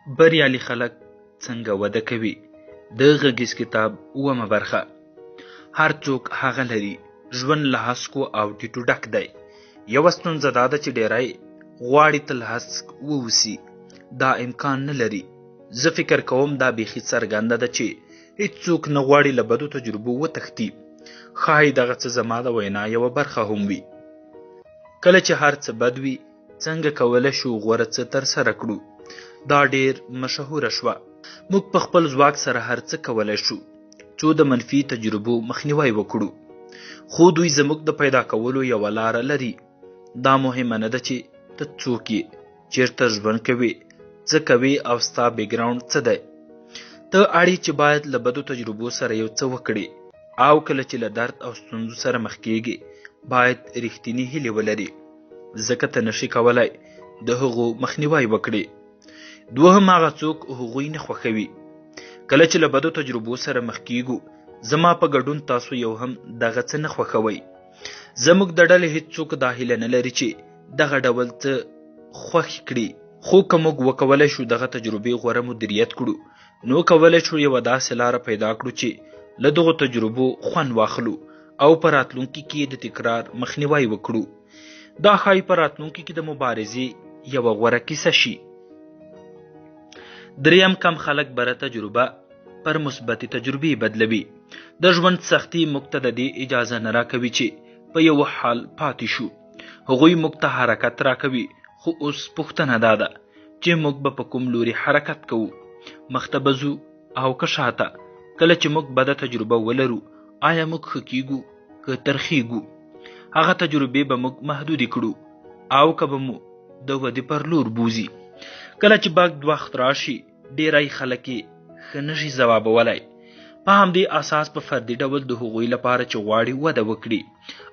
بریالي خلک څنګه وده کوي. د غږیز کتاب 9مه برخه. هر څوک هغه لري. ژوند له هسکو او ټیټو ډک دی. یوه ستونزه دا ده چې ډیری غواړي تل هسک واوسي. دا امکان نه لري. زه فکر کوم دا بیخي څرګنده ده چې هیڅوک نه غواړي له بدو تجربو وتښتي. ښایي دغه څه زما د وینا یوه برخه هم وي. کله چې هر څه بد وي، څنګه کولی شو غوره څه ترسره کړو؟ دا ډیر مشهوره شوه. موږ په خپل ځواک سره هر څه کولی شو څو د منفي تجربو مخنیوی وکړو. خو دوی زموږ د پیدا کولو یوه لاره لري. دا مهمه نه ده چې ته څوک یې، چیرته ژوند کوې، څه کوې او ستا بیکګراونډ څه دی. ته اړ چې باید له بدو تجربو سره یو څه وکړې، او کله چې له درد او ستونزو سره مخ کېږې باید رښتینې هیلې ولرې، ځکه ته نشي کولی د هغو مخنیوی وکړې. دوهم هغه څوک هغوی نه خوښوي. کله چې له بدو تجربو سره مخ کېږو، زما په ګډون تاسو یو هم دغه څه نه خوښوئ. زموږ د ډلې هیڅوک دا هیله نه لري چې دغه ډول څه خوښ کړي. خو که موږ وکولی شو دغه تجربې غوره مدیریت کړو، نو کولی شو یوه داسې لاره پیدا کړو چې له دغو تجربو خوند واخلو او په راتلونکي کې د تکرار مخنیوی وکړو. دا ښایي په راتلونکي کې د مبارزې یوه غوره کیسه شي. دریم، کم خلک بره تجربه پر مثبتې تجربې بدلوي. د ژوند سختي موږ ته د دې اجازه نه راکوي چې په یو حال پاتې شو. هغوی موږ ته حرکت راکوي. خو اوس پوښتنه دا ده چې موږ به په کوم لوري حرکت کوو، مخ ته به ځو او که شاته. کله چې موږ بده تجربه ولرو، آیا موږ ښه کیږو که ترخیږو؟ هغه تجربې به موږ محدودې کړو او که به مو د ودې پر لور بوزي. کله چې بد وخت راشي، ډیری خلک یې ښه نشي ځوابولی. په همدې اساس په فردي ډول د هغوی لپاره چې غواړي وده وکړي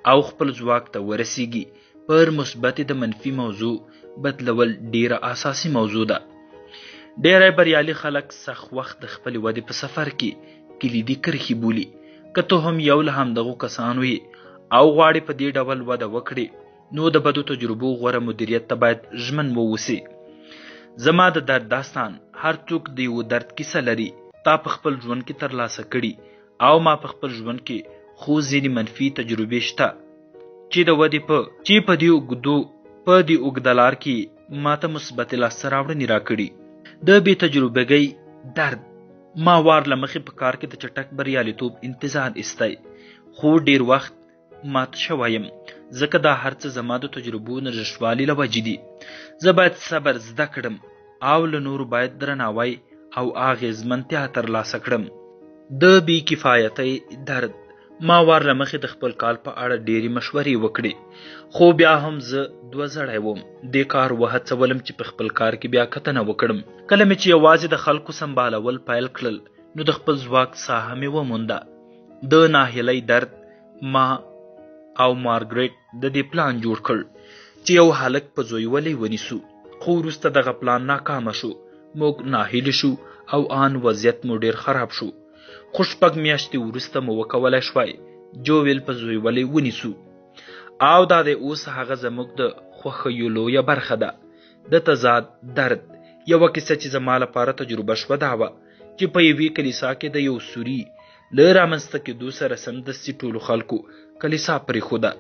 او خپل ځواک ته ورسیږي، پر مثبتې د منفي موضوع بدلول ډیره اساسي موضوع ده. ډیری بریالي خلک سخت وخت د خپلې ودې په سفر کې کلیدي کرښې بولي. که ته هم یو له همدغو کسانو یې او غواړې په دې ډول وده وکړې، نو د بدو تجربو غوره مدیریت ته باید ژمن واوسې. زما د درد داستان. هر څوک د یو درد کیسه لري. تا په خپل ژوند کې ترلاسه کړي او ما په خپل ژوند کې خو ځینې منفي تجربې شته چې د ودې په دې اوږده لار کې ما ته مثبتې لاسته راوړنې راکړي. د بې تجربګۍ درد. ما وار له مخې په کار کې د چټک بریالیتوب انتظار ایستی، خو ډیر وخت مات شوی یم، ځکه دا هر څه زما د تجربو نه نشتوالي له وجې دي. زه باید صبر زده کړم او له نورو باید درناوی او اغیزمنتیا ترلاسه کړم. د بې کفایتۍ درد. ما وار له مخې د خپل کال په اړه ډیرې مشورې وکړې، خو بیا هم زه دوه زړی وم. دې کار وهڅولم چې په خپل کار کې بیا کتنه وکړم. کله مې چې یوازې د خلکو سمبالول پیل کړل، نو د خپل ځواک ساحه مې ومونده. د ناهیلۍ درد. ما او مارګریټ د دې پلان جوړ کړ چې یو هلک په زوی ونیسو، خو وروسته دغه پلان ناکامه شو. موږ ناهیلي شو او آن وضعیت مو ډیر خراب شو. خو 6 میاشتې وروسته مو وکولی شوای جوویل په زوی ونیسو، او دا د اوس هغه زموږ د خوښیو لویه برخه ده. د تضاد درد. یوه کیسه چې زما لپاره تجربه شوه دا وه چې په یوې کلیسا کې د یو سوري له رامنځته کېدو سره سمدستي ټولو خلکو کلیسا پرېښوده.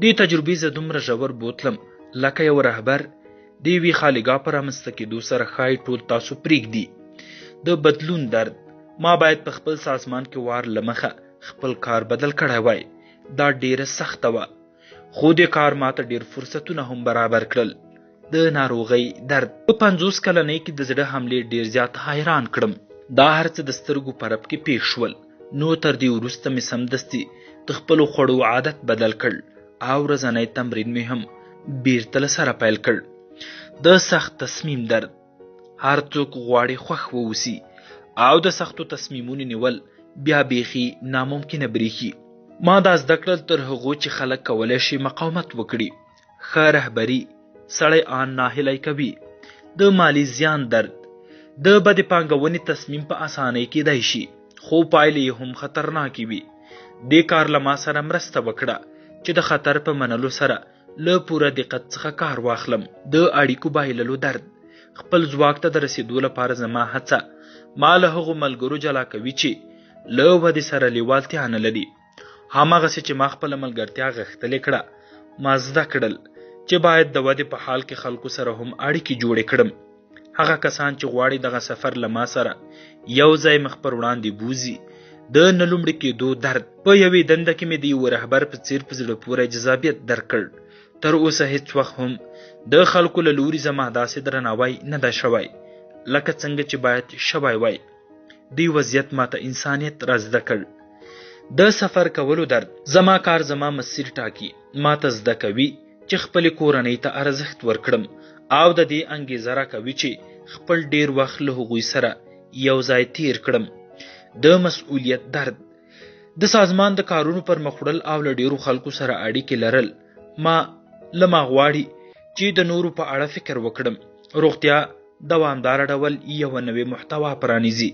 دې تجربې زه دومره ژور بوتلم لکه یو رهبر د یوې خالیګاه په رامنځته کېدو سره ښایي ټول تاسو پرېږدي. د بدلون درد. ما باید په خپل سازمان کې وار له مخه خپل کار بدل کړی وای. دا ډیره سخته وه، خو دې کار ماته ډیر فرصتونه هم برابر کړل. د ناروغۍ درد. په 50 کلنۍ کې د زړه حملې ډیر زیات حیران کړم. دا هر څه د سترګو په رپ کې پیښ شول. نو تر دې وروسته مې سمدستي د خپلو خوړو عادت بدل کړ او ورځنی تمرین مې هم بیرته له سره پیل کړ. د سخت تصمیم درد. هر څوک غواړي خوښ واوسي او د سختو تصمیمونو نیول بیا بیخي ناممکنه بریښي. ما دا زده کړل تر هغو چې خلک کولی شي مقاومت وکړي. ښه رهبري سړی آن ناهیلی کوي. د مالی زیان درد. د بدې پانګونې تصمیم په اسانۍ کیدای شي، خو پایلې یې هم خطرناکې وي. دې کار له ما سره مرسته وکړه چې د خطر په منلو سره له پوره دقت څخه کار واخلم. د اړیکو بایللو درد. خپل ځواک ته د رسیدو لپاره زما هڅه ما له هغو ملګرو جلا کوي چې له ودې سره لیوالتیا نه لري. هماغسې چې ما خپله ملګرتیا غښتلې کړه، ما زده کړل چې باید د ودې په حال کې خلکو سره هم اړیکې جوړې کړم. هغه کسان چې غواړي دغه سفر له ما سره یو ځای مخ پر وړاندې بوزي، د نه لومړي کېدو درد په یوې دنده کې مې د یوه رهبر په څیر په زړه پوری جذابیت درک کړ. تر اوسه هیڅ وخت هم د خلکو له لوري زما داسې درناوی نه ده شوی لکه څنګه چې باید شوی وای. دې وضعیت ماته انسانیت را زده کړ. د سفر کولو درد زما کار زما مسیر ټاکي. ماته زده کوي چې خپلې کورنۍ ته ارزښت ورکړم او د دې انګیزه راکوي چې خپل ډیر وخت له هغوی سره یو ځای تیر کړم. د مسؤلیت درد د سازمان د کارونو پر مخ وړل او له ډیرو خلکو سره اړیکې لرل. ما غواړي چې د نورو په اړه فکر وکړم. روغتیا دوامدار ډول یوه نوې محتوا پرانیزي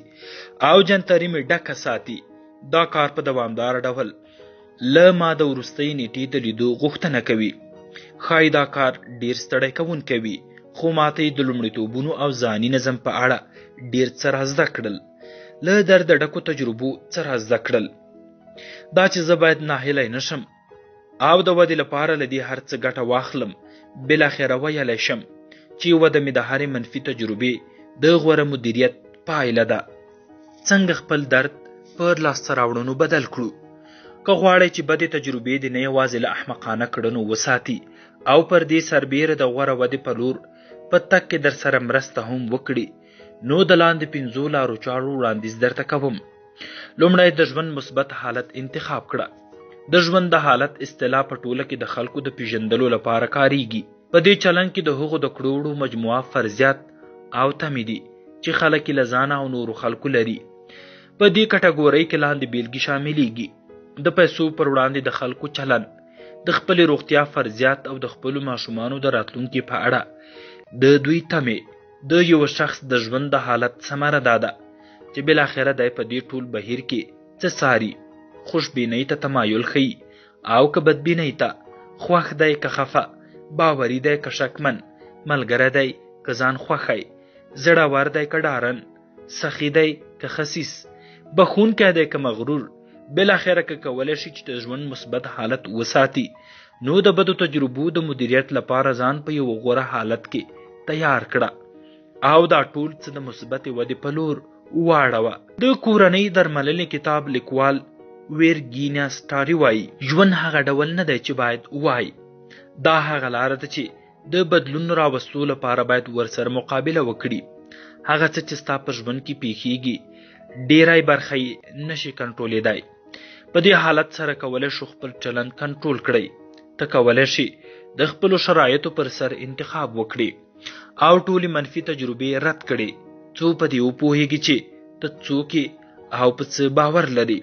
او جنتري مې ډکه ساتي. دا کار په دوامدار ډول له ما د وروستۍ نیټې د لیدو غوښتنه کوي. ښایي دا کار ډیر ستړی کوونکی وي، خو ماته یې د لومړیتوبونو او ځاني نظم په اړه ډیر څه را زده کړل. له درد ډکو تجربو څه را زده کړل. دا چې زه باید ناهیلی نشم او د ودې لپاره له دې هر څه ګټه واخلم. بالاخره ویلی شم چې وده مې د هرې منفي تجربې د غوره مدیریت پایله ده. څنګه خپل درد پر لاسته راوړنو بدل کړو. که غواړئ چې بدې تجربې دې نه یوازې له احمقانه کړنو وساتي او پر دې سربیره د غوره ودې په لور په تګ کې در سره مرسته هم وکړي، نو د لاندې 5 لارو چارو وړاندیز درته کوم. لومړی، د ژوند مثبت حالت انتخاب کړه. د ژوند د حالت اصطلاح په ټوله کې د خلکو د پیژندلو لپاره کاریږي. په دې چلن کې د هغو د کړوړو مجموعه فرضیات او تمې دي چې خلک یې له ځانه او نورو خلکو لري. په دې کټګورۍ کې لاندې بیلګې شاملېږي: د پیسو پر وړاندې د خلکو چلن، د خپلې روغتیا فرضیات او د خپلو ماشومانو د راتلونکي په اړه د دوی تمې. د یو شخص د ژوند د حالت ثمره دا ده چې بالاخره دی په دې ټول بهیر کې څه څاري. خوشبینۍ ته تمایل ښیي او که بدبینۍ ته، خوښ دی که خفه، باوري دی که شکمن، ملګری دی که ځان خوښی، زړور دی که ډارن، سخي دی که خسیس، بخونکی دی که مغرور. بالاخره که کولی شي چې د ژوند مثبت حالت وساتي، نو د بدو تجربو د مدیریت لپاره ځان په یو غوره حالت کې تیار کړه او دا ټول څه د مثبتې ودې په لور واړوه. د کورنۍ درملنې کتاب لیکوال ویرګینیا سټاري وایي: ژوند هغه ډول نه دی چې باید وای، دا هغه لاره ده چې د بدلون راوستو لپاره باید ورسره مقابله وکړي. هغه څه چې ستا په ژوند کې پیښیږي ډیری برخه یې نشي کنټرولیدای. په دې حالت سره کولی شو خپل چلند کنټرول کړئ. ته کولی شي د خپلو شرایطو پر سر انتخاب وکړي او ټولې منفي تجربې رد کړي، څو په دې وپوهیږي چې ته څوک او په څه باور لري.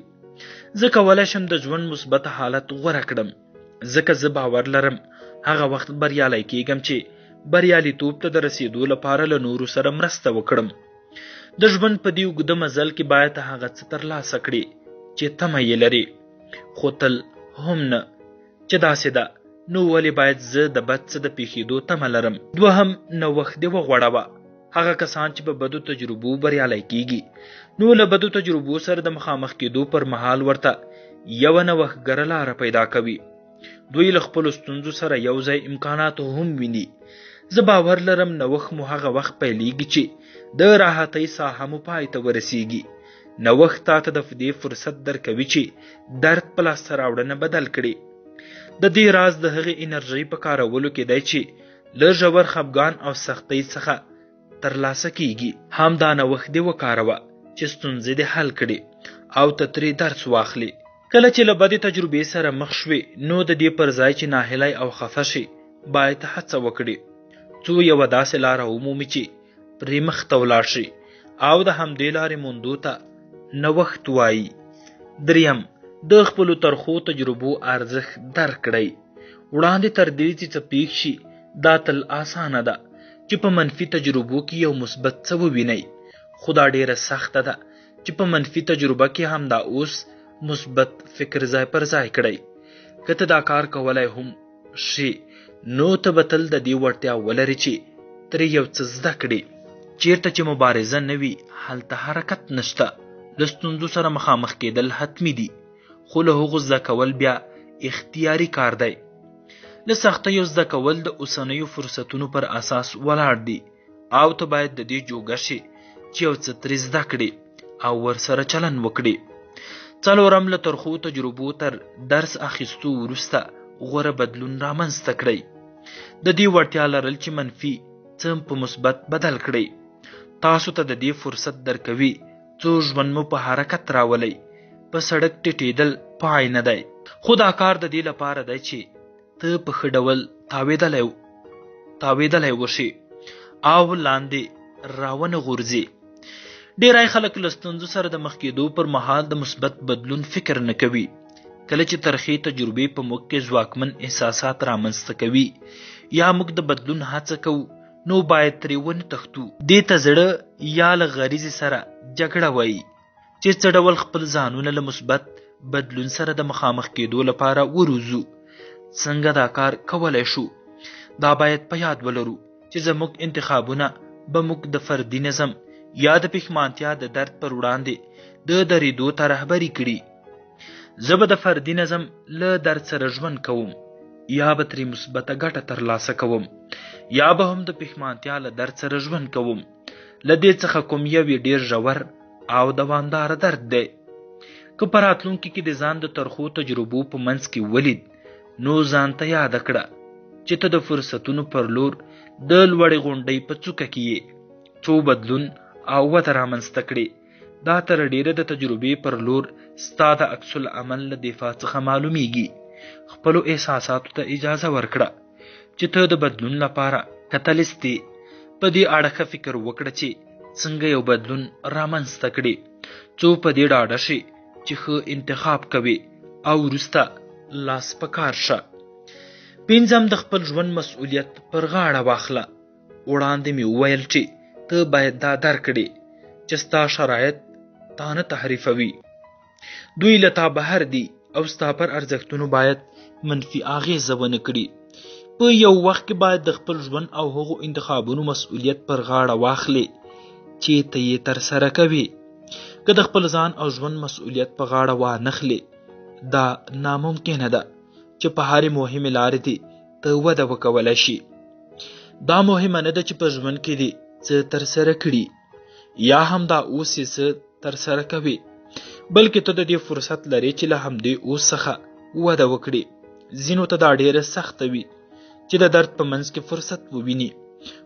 زه کولی شم د ژوند مثبت حالت غوره کړم، ځکه زه باور لرم هغه وخت بریالی کیږم چې بریالیتوب ته د رسیدو لپاره له نورو سره مرسته وکړم. د ژوند په دې اوږده مزل کې باید هغه څه ترلاسه کړي چې تمه یې لري، خو تل هم نه چې داسې ده، نو ولې باید زه د بد څه د پیښېدو تمه لرم. دوهم، نوښت دې وغوړوه. هغه کسان چې په بدو تجربو بریالی کیږي، نو له بدو تجربو سره د مخامخ کېدو پر مهال ورته یوه نوښتګره لاره پیدا کوي. دوی له خپلو ستونزو سره یو ځای امکاناتو هم ویني. زه باور لرم نوښت مو هغه وخت پیلېږي چې د راحتۍ ساحه مو پای ته ورسیږي. نوښت تاته د دې فرصت درکوي چې درد په لاسته راوړنه بدل کړي. د دې راز د هغې انرژۍ په کارولو کې دی چې له ژور خفګان او سختۍ څخه ترلاسه کیږي. همدا نوښت دې وکاروه چې ستونزې دې حل کړي او ته ترې درس واخلي. کله چې له بدې تجربې سره مخ شوې، نو د دې پر ځای چې ناهیلی او خفه شي، باید هڅه وکړي څو یوه داسې لاره ومومي چې پرې مخ ته ولاړ شي او د همدې لارې موندو ته نوښت وایي. دریم، د خپلو ترخو تجربو ارزښت درک کړئ. وړاندې تر دې چې څه پیښ شي، دا تل اسانه ده چې په منفي تجربو کې یو مثبت څه ووینئ، خو دا ډیره سخته ده چې په منفي تجربه کې هم دا اوس مثبت فکر ځای پر ځای کړئ. که ته دا کار کولی هم شي، نو ته به تل د دې وړتیا ولري چې ترې یو څه زده کړي. چیرته چې مبارزه نه وي هلته حرکت نشته. له ستونزو سره مخامخ کېدل حتمي دي، خو له هغو زده کول بیا اختیاري کار دی. له سختیو زده کول د اوسنیو فرصتونو پر اساس ولاړ دي او ته باید د دې جوګه شې چې یو څه ترې زده کړې او ورسره چلن وکړې. څلورم، له ترخو تجربو تر درس اخیستو وروسته غوره بدلون رامنځته کړئ. د دې وړتیا لرل چې منفي څه په مثبت بدل کړئ تاسو ته د دې فرصت درکوي څو ژوند مو په حرکت راولئ. په سړک ټیټېدل پای نه دی، خو دا کار د دې لپاره دی چې ته په ښه ډول تاوېدلی وشي او لاندې راونه غورځې. ډېری خلک له ستونزو سره د مخ کېدو پر مهال د مثبت بدلون فکر نه کوي. کله چې ترخې تجربې په موږ کې ځواکمن احساسات رامنځته کوي یا موږ د بدلون هڅه کوو نو باید ترې ونه تښتو. دې ته زړه یا له غریزې سره جګړه وایي چې څه ډول خپل ځانونه له مثبت بدلون سره د مخامخ کېدو لپاره وروزو. څنګه دا کار کولی شو؟ دا باید په یاد ولرو چې زموږ انتخابونه به موږ د فردي نظم یا د پښمانتیا د درد پر وړاندې د درېدو ته رهبري کړي. زه به د فردي نظم له درد سره ژوند کوم، یا به ترې مثبته ګټه ترلاسه کوم، یا به هم د پښمانتیا له درد سره ژوند کوم. له دې څخه کوم یو ډېر ژور او دوامداره درد دی. که په راتلونکي کې د ځان د ترخو تجربو په منځ کې ولید نو ځان ته یاده کړه چې ته د فرصتونو پر لور د لوړې غونډۍ په څوکه کې یې. څو بدلون او وده رامنځته کړې. دا تر ډېره د تجربې پر لور ستا د عکس العمل له دفاع څخه معلومیږي. خپلو احساساتو ته اجازه ورکړه چې ته د بدلون لپاره کتلستې. په دې اړه ښه فکر وکړه چې څنګه یو بدلون رامنځته کړي، څو په دې ډاډه شي چې ښه انتخاب کوي او وروسته لاس په کار شه. پنځم، د خپل ژوند مسؤلیت پر غاړه واخله. وړاندې مې وویل چې ته باید دا درک کړې چې ستا شرایط تا نه تحریفوي. دوی له تا بهر دي او ستا پر ارزښتونو باید منفي اغېزه ونه کړي. په یو وخت کې باید د خپل ژوند او هغو انتخابونو مسؤلیت پر غاړه واخلې چې ته یې ترسره کوې. که د خپل ځان او ژوند مسؤلیت په غاړه وانخلې دا ناممکنه ده چې په هرې مهمې لارې دې ته وده وکولی شي. دا مهمه نه ده چې په ژوند کې دې څه ترسره کړي یا هم دا اوس یې څه ترسره کوي، بلکې ته د دې فرصت لرې چې له همدې اوس څخه وده وکړي. ځینو ته دا ډېره سخته وي چې د درد په منځ کې فرصت وویني،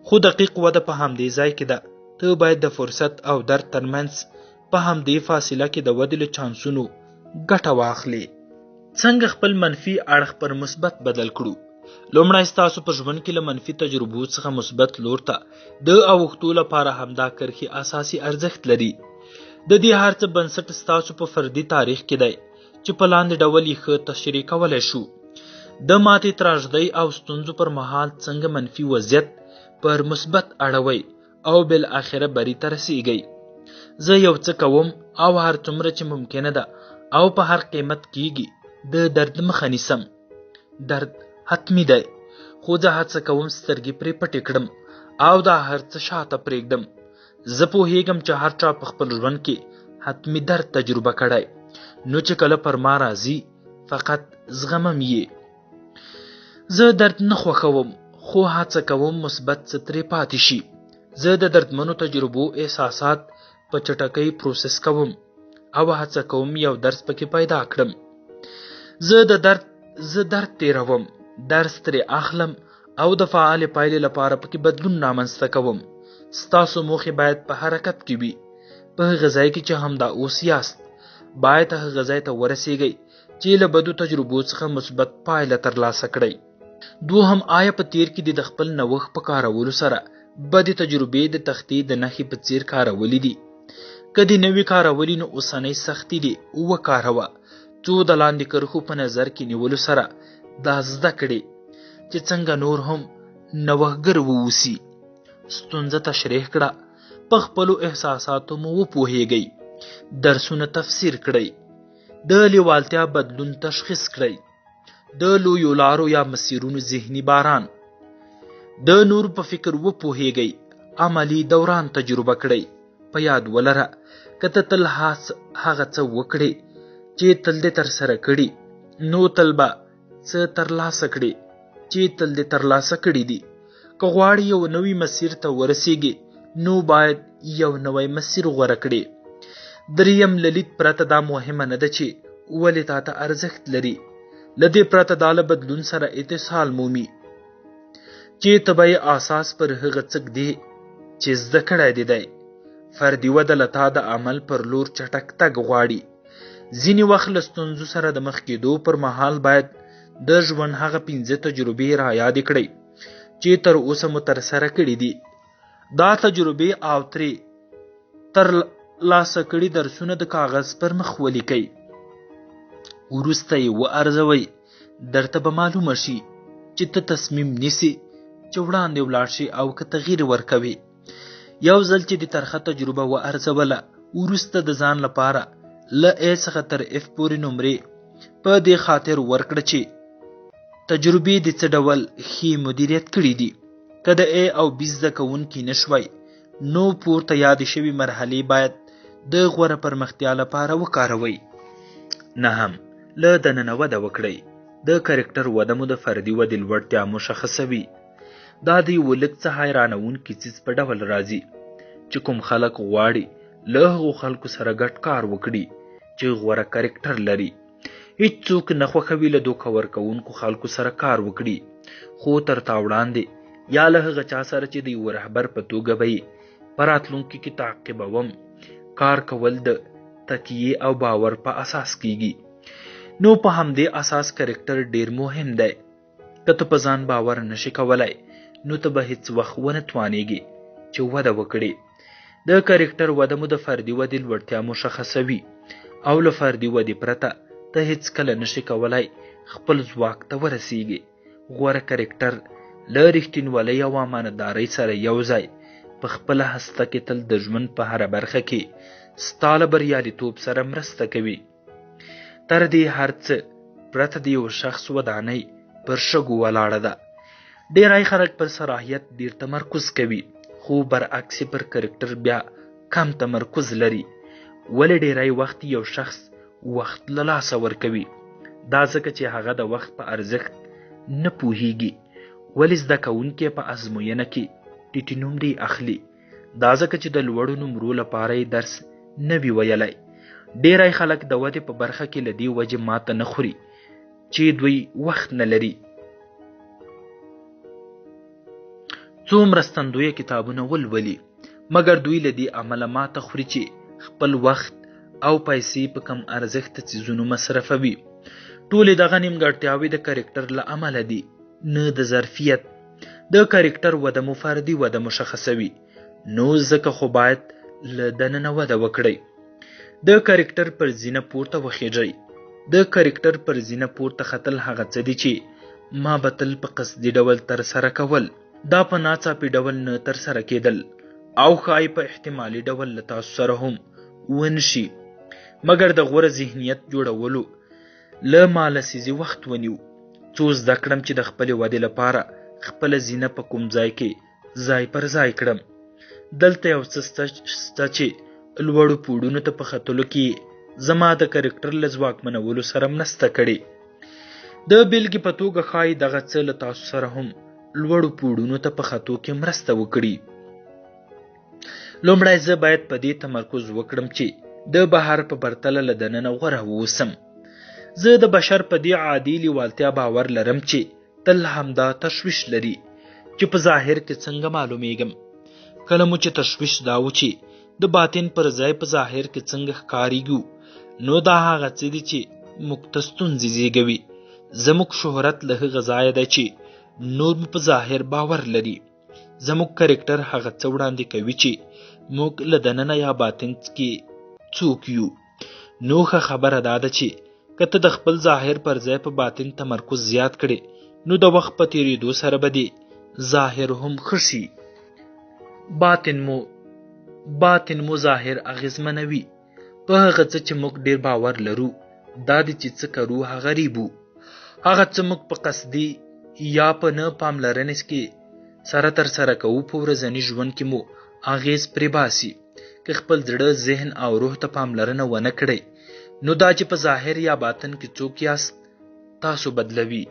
خو دقیق وده په همدې ځای کې ده. ته باید د فرصت او درد ترمنځ په همدې فاصله کې د ودې له چانسونو ګټه واخلې. څنګه خپل منفي اړخ پر مثبت بدل کړو؟ لومړی، ستاسو په ژوند کې له منفي تجربو څخه مثبت لور ته د اوښتو لپاره همدا کرښې اساسي ارزښت لري. د دې هر څه بنسټ ستاسو په فردي تاریخ کې دی چې په لاندې ډول یې ښه تشریح کولی شو. د ماتې، تراژدۍ او ستونزو پر مهال څنګه منفي وضعیت پر مثبت اړوئ او بالاخره بری ته رسیږئ. زه یو څه کوم او هر څومره چې ممکنه ده او په هر قیمت کېږي د درد مخه نیسم. درد حتمی دی، خو زه هڅه کوم سترګې پرې پټې کړم او دا هر څه شاته پرېږدم. زه پوهیږم چې هر چا په خپل ژوند کې حتمی درد تجربه کړی، نو چې کله پر ما راځي فقط زغمم یې. زه درد نه خوښوم، خو هڅه کوم مثبت څه ترې پاتې شي. زه د دردمنو تجربو احساسات په چټکۍ پروسس کوم او هڅه کوم یو درس پکې پیدا کړم. زه درد تیروم، درس ترې اخلم او د فعال پایلې لپاره پکې بدلون رامنځته کوم. ستاسو موخې باید په حرکت کې وي. په هغه ځای کې چې همدا اوس یاست باید هغه ځای ته ورسیږئ چې له بدو تجربو څخه مثبت پایله ترلاسه کړئ. دوهم، آیا په تیر کې د خپل نوښت په کارولو سره بدې تجربې د تختې د نښې په څیر کارولې دي؟ که دې نوې کارولې نو اوسنۍ سختي دې وکاروه، څو د لاندې کرښو په نظر کې نیولو سره دا زده کړئ چې څنګه نور هم نوښتګر واوسي. ستونزه تشریح کړه، په خپلو احساساتو مو وپوهیږئ، درسونه تفسیر کړئ، د لیوالتیا بدلون تشخیص کړئ، د لویو لارو یا مسیرونو ذهني باران، د نور په فکر وپوهیږئ عملی دوران تجربه کړئ. په یاد ولره که ته تل هغه څه وکړې چې تل دې ترسره کړي نو تل به څه ترلاسه کړې چې تل دې ترلاسه کړي دي. که غواړې یو نوي مسیر ته ورسیږي نو باید یو نوی مسیر غوره کړې. دریم له لید پرته دا مهمه نه ده چې ولې تا ته ارزښت لري. له دې پرته دا له بدلون سره اتصال مومي چې ته به یې اساس پر هغه څه دی چې زده کړی دی دی. فردي وده له تا د عمل پر لور چټک تګ غواړي. ځینې وخت له ستونزو سره د مخ کېدو پر مهال باید د ژوند هغه 5 تجربې را یادې کړئ چې تر اوسه مو ترسره کړي دي. دا تجربې او ترې ترلاسه کړي درسونه د کاغذ پر مخ ولیکئ. وروسته یې وارزوئ. درته به معلومه شي چې ته تصمیم نیسي چې وړاندې ولاړ شي او که تغییر ورکوي. یو ځل چې د ترخه تجربه وارزوله وروسته د ځان لپاره له A څخه تر F پورې نمرې په دې خاطر ورکړه چې تجربې د څه ډول ښې مدیریت کړي دي. که د A او B زده کوونکي نشوئ نو پورته یادې شوي مرحلې باید د غوره پرمختیا لپاره وکاروئ. 9. له دننه وده وکړئ. د کرکټر وده مو د فردي ودې لوړتیا مشخصوي. دا د یوه لږ څه حیرانوونکي څیز په ډول راځي چې کوم خلک غواړي له هغو خلکو سره ګډ کار وکړي چې غوره کرکټر لري. هیڅوک نه خوښوي له دوکه ورکوونکو خلکو سره کار وکړي، خو تر تا وړاندې یا له هغه چا سره چې د یوه رهبر په توګه به یې په راتلونکي کې تعقیبوم کار کول د تکیې او باور په اساس کیږي. نو په همدې اساس کرکټر ډیر مهم دی. که ته په ځان باور نشي کولای نو ته به هیڅ وخت ونه توانیږي چې وده وکړي. د کرکټر وده مو د فردي ودې لوړتیا مشخصوي او له فردي ودې پرته ته هیڅ کله نشي کولای خپل ځواک ته ورسیږي. غوره کرکټر له رښتینولۍ او امانتدارۍ سره یو ځای په خپله هسته کې تل د ژوند په هره برخه کې ستا له بریالیتوب سره مرسته کوي. تر دې هر څه پرته د یو شخص ودانۍ پر شګو ولاړه ده. ډیری خلک پر صلاحیت ډیر تمرکز کوي خو برعکس پر کرکټر بیا کم تمرکز لري. ولې ډیری وخت یو شخص وخت له لاسه ورکوي؟ دا ځکه چې هغه د وخت په ارزښت نه پوهیږي. ولې زده کوونکی په ازموینه کې ټیټې نمرې اخلي؟ دا ځکه چې د لوړو نمرو لپاره یې درس نه وي ویلی. ډیری خلک د ودې په برخه کې له دې وجې ماته نه خوري چې دوی وخت نه لري. څو مرستندویه کتابونه ولولي مګر دوی له دې امله ماته خوري چې خپل وخت او پیسې په کم ارزښته څیزونو مصرفوي. ټولې دغه نیمګړتیاوې د کرکټر له امله دي نه د ظرفیت. د کرکټر وده مو فردي وده مشخصوي نو ځکه خو باید له دننه وده وکړئ. د کرکټر پر زینه پورته وخیژئ. د کرکټر پر زینه پورته ختل هغه څه دي چې ما به تل په قصدي ډول ترسره کول. دا په ناڅاپي ډول نه ترسره کېدل او ښایي په احتمالي ډول له تاسو سره هم ونشي. مګر د غوره ذهنیت جوړولو له ما لسیزې وخت ونیو څو زده کړم چې د خپلې ودې لپاره خپله زینه په کوم ځای کې ځای پر ځای کړم. دلته یو څه شته چې لوړو پوړونو ته په ختلو کې زما د کرکټر له ځواکمنولو سره مرسته کړې. د بیلګې په توګه ښایي دغه څه له تاسو سره هم لوړو پوړونو ته په ختو کې مرسته وکړي. لومړی زه باید په دې تمرکز وکړم چې د بهر په پرتله له دننه غوره واوسم. زه د بشر په دې عادي لیوالتیا باور لرم چې تل همدا تشویش لري چې په ظاهر کې څنګه معلومیږم. کله مو چې تشویش دا و چې د باطن پر ځای په ظاهر کې څنګه ښکاریږو نو دا هغه څه دي چې موږ ته ستونزې زیږوي. زموږ شهرت له هغه ځایه دی چې نور مو په ظاهر باور لري. زموږ کرکټر هغه څه وړاندې کوي چې موږ له دننه یا باطن کې څوک یو. نو ښه خبره دا ده چې که ته د خپل ظاهر پر ځای په باطن تمرکز زیات کړې نو د وخت په تیریدو سره به دې ظاهر هم ښه شي. باطن مو ظاهر اغیزمنوي. په هغه څه چې موږ ډیر باور لرو دا دي چې څه کرو هغه ریبو. هغه څه موږ په قصدي یا په نه پاملرنې کې سره تر سره کوو په ورځني ژوند کې مو اغیز پرې باسي. که خپل زړه، ذهن او روح ته پاملرنه ونه کړئ، نو دا چې په ظاهر یا باطن کې څوک یاست تاسو بدلوي.